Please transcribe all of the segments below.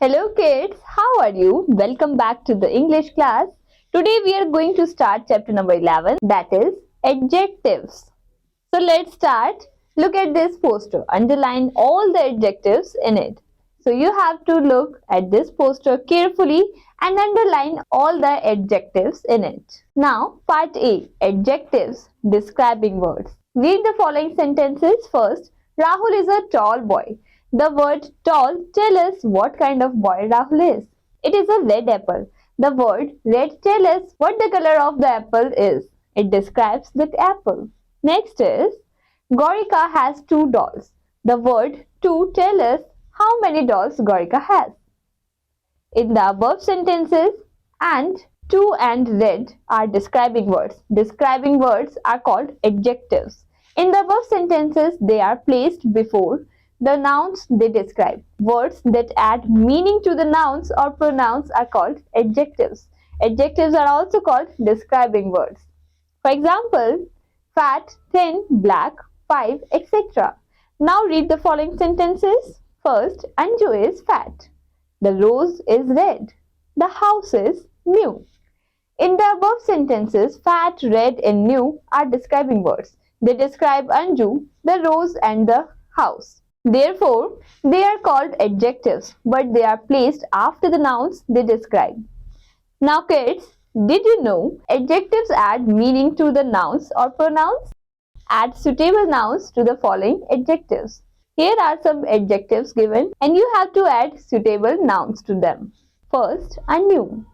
Hello kids, how are you? Welcome back to the English class. Today we are going to start chapter number 11, that is adjectives. So let's start. Look at this poster. Underline all the adjectives in it. So you have to look at this poster carefully and underline all the adjectives in it. Now part A, adjectives describing words. Read the following sentences first. Rahul is a tall boy. The word tall tells us what kind of boy Rahul is. It is a red apple. The word red tells us what the color of the apple is. It describes the apple. Next is Gorika has two dolls. The word two tells us how many dolls Gorika has. In the above sentences, and, two and red are describing words. Describing words are called adjectives. In the above sentences, they are placed before the nouns they describe. Words that add meaning to the nouns or pronouns are called adjectives. Adjectives are also called describing words. For example, fat, thin, black, 5, etc. Now read the following sentences. First, Anju is fat. The rose is red. The house is new. In the above sentences, fat, red and new are describing words. They describe Anju, the rose and the house. Therefore, they are called adjectives, but they are placed after the nouns they describe. Now kids, did you know adjectives add meaning to the nouns or pronouns? Add suitable nouns to the following adjectives. Here are some adjectives given and you have to add suitable nouns to them. First, a new.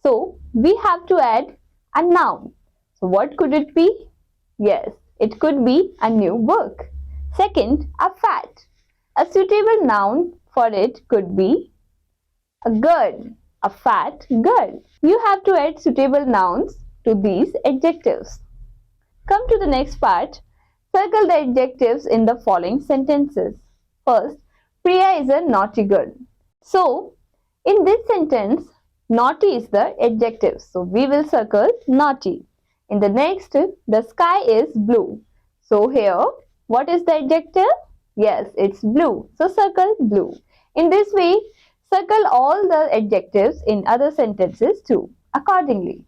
So, we have to add a noun. So, what could it be? Yes, it could be a new book. Second, a fat. A suitable noun for it could be a girl, a fat girl. You have to add suitable nouns to these adjectives. Come to the next part. Circle the adjectives in the following sentences. First, Priya is a naughty girl. So, in this sentence, naughty is the adjective. So, we will circle naughty. In the next, the sky is blue. So, here, what is the adjective? Yes, it's blue. So, circle blue. In this way, circle all the adjectives in other sentences too, accordingly.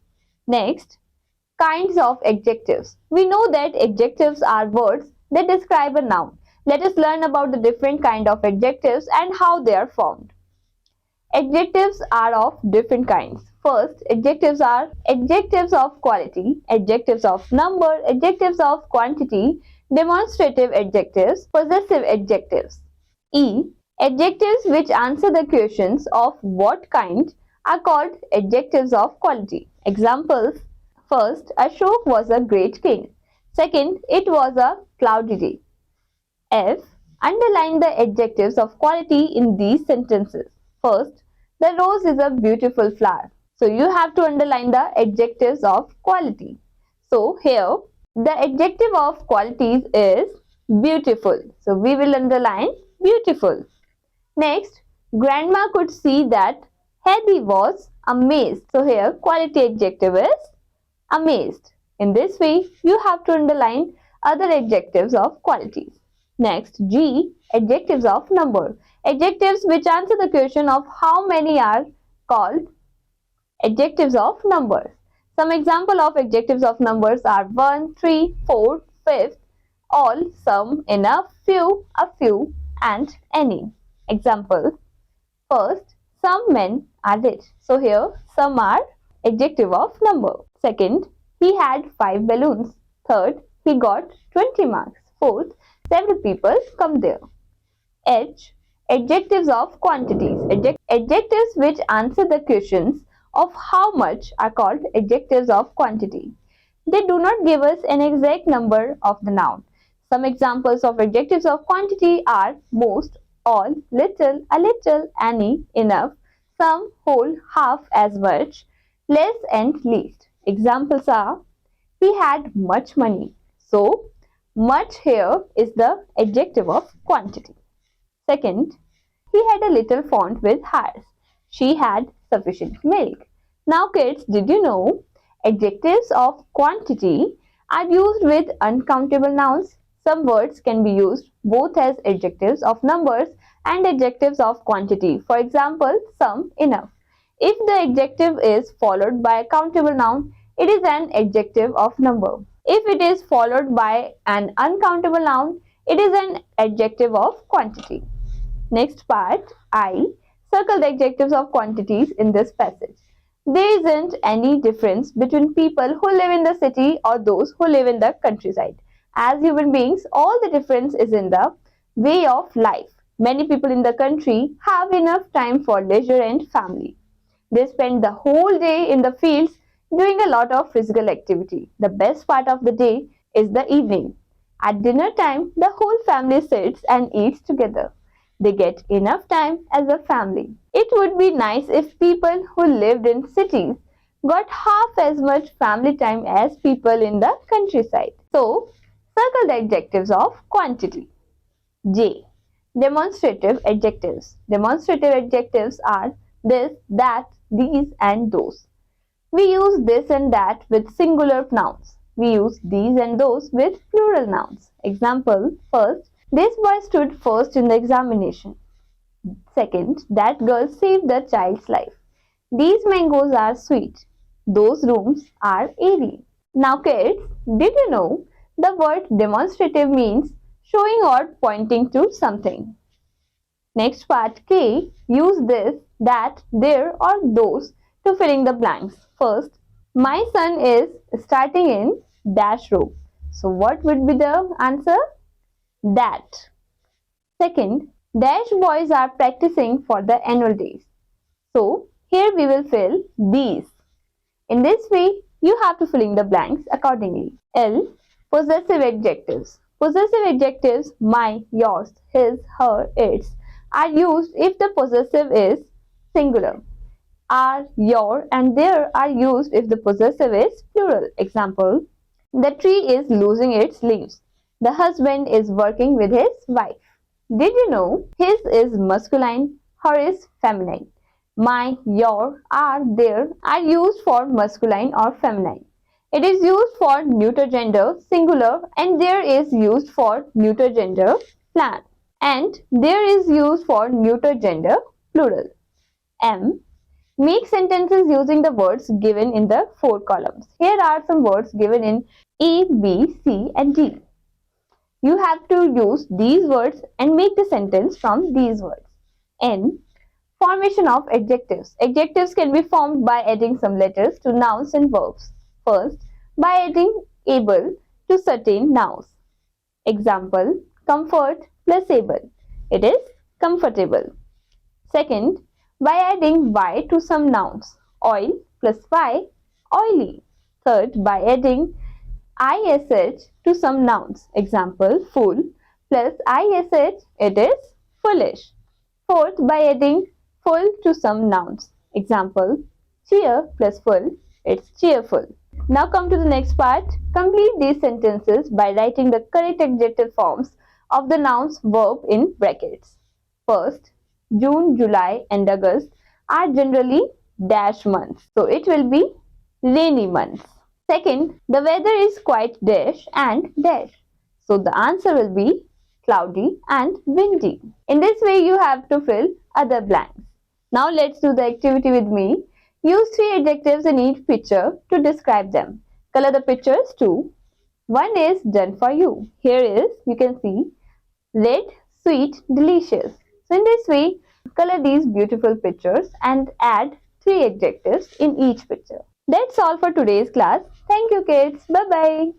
Next, kinds of adjectives. We know that adjectives are words that describe a noun. Let us learn about the different kind of adjectives and how they are formed. Adjectives are of different kinds. First, adjectives are adjectives of quality, adjectives of number, adjectives of quantity, demonstrative adjectives, possessive adjectives. E. Adjectives which answer the questions of what kind are called adjectives of quality. Examples. First, Ashok was a great king. Second, it was a cloudy day. F. Underline the adjectives of quality in these sentences. First, the rose is a beautiful flower. So you have to underline the adjectives of quality. So here, the adjective of qualities is beautiful. So we will underline beautiful. Next, grandma could see that Hedy was amazed. So here, quality adjective is amazed. In this way, you have to underline other adjectives of qualities. Next, G. Adjectives of number. Adjectives which answer the question of how many are called adjectives of numbers. Some example of adjectives of numbers are 1, 3, 4, 5, all, some, enough, few, a few, and any. Example. First, some men are rich. So here, some are adjective of number. Second, he had 5 balloons. Third, he got 20 marks. Fourth, several people come there. H. Adjectives of quantities. Adjectives which answer the questions of how much are called adjectives of quantity. They do not give us an exact number of the noun. Some examples of adjectives of quantity are most, all, little, a little, any, enough, some, whole, half, as much, less and least. Examples are, he had much money. So, much here is the adjective of quantity. Second, he had a little font with hairs. She had sufficient milk. Now kids, did you know adjectives of quantity are used with uncountable nouns? Some words can be used both as adjectives of numbers and adjectives of quantity. For example, some, enough. If the adjective is followed by a countable noun, it is an adjective of number. If it is followed by an uncountable noun, it is an adjective of quantity. Next part, I. Circle the adjectives of quantities in this passage. There isn't any difference between people who live in the city or those who live in the countryside. As human beings, all the difference is in the way of life. Many people in the country have enough time for leisure and family. They spend the whole day in the fields doing a lot of physical activity. The best part of the day is the evening. At dinner time, the whole family sits and eats together. They get enough time as a family. It would be nice if people who lived in cities got half as much family time as people in the countryside. So, circle the adjectives of quantity. J. Demonstrative adjectives. Demonstrative adjectives are this, that, these and those. We use this and that with singular nouns. We use these and those with plural nouns. Example, first, this boy stood first in the examination. Second, that girl saved the child's life. These mangoes are sweet. Those rooms are airy. Now kids, did you know the word demonstrative means showing or pointing to something? Next part K, use this, that, there or those to fill in the blanks. First, my son is starting in dash row. So what would be the answer? That. Second, dash boys are practicing for the annual days. So here we will fill these. In this way, you have to fill in the blanks accordingly. L. Possessive adjectives. Possessive adjectives my, yours, his, her, its are used if the possessive is singular. Are, your and their are used if the possessive is plural. Example, the tree is losing its leaves. The husband is working with his wife. Did you know his is masculine, her is feminine? My, your, are, their are used for masculine or feminine. It is used for neuter gender singular and there is used for neuter gender plan. And there is used for neuter gender plural. M. Make sentences using the words given in the 4 columns. Here are some words given in A, B, C and D. You have to use these words and make the sentence from these words. N. Formation of adjectives. Adjectives can be formed by adding some letters to nouns and verbs. First, by adding able to certain nouns. Example, comfort plus able. It is comfortable. Second, by adding y to some nouns. Oil plus y, oily. Third, by adding ish to some nouns. Example, fool plus ish, it is foolish. Fourth, by adding full to some nouns. Example, cheer plus full, it's cheerful. Now come to the next part. Complete these sentences by writing the correct adjective forms of the nouns verb in brackets. First, June, July and August are generally dash months. So it will be rainy months. Second, the weather is quite dash and dash. So the answer will be cloudy and windy. In this way you have to fill other blanks. Now let's do the activity with me. Use 3 adjectives in each picture to describe them. Color the pictures too. One is done for you. Here is, you can see, red, sweet, delicious. So in this way, color these beautiful pictures and add 3 adjectives in each picture. That's all for today's class. Thank you kids. Bye-bye.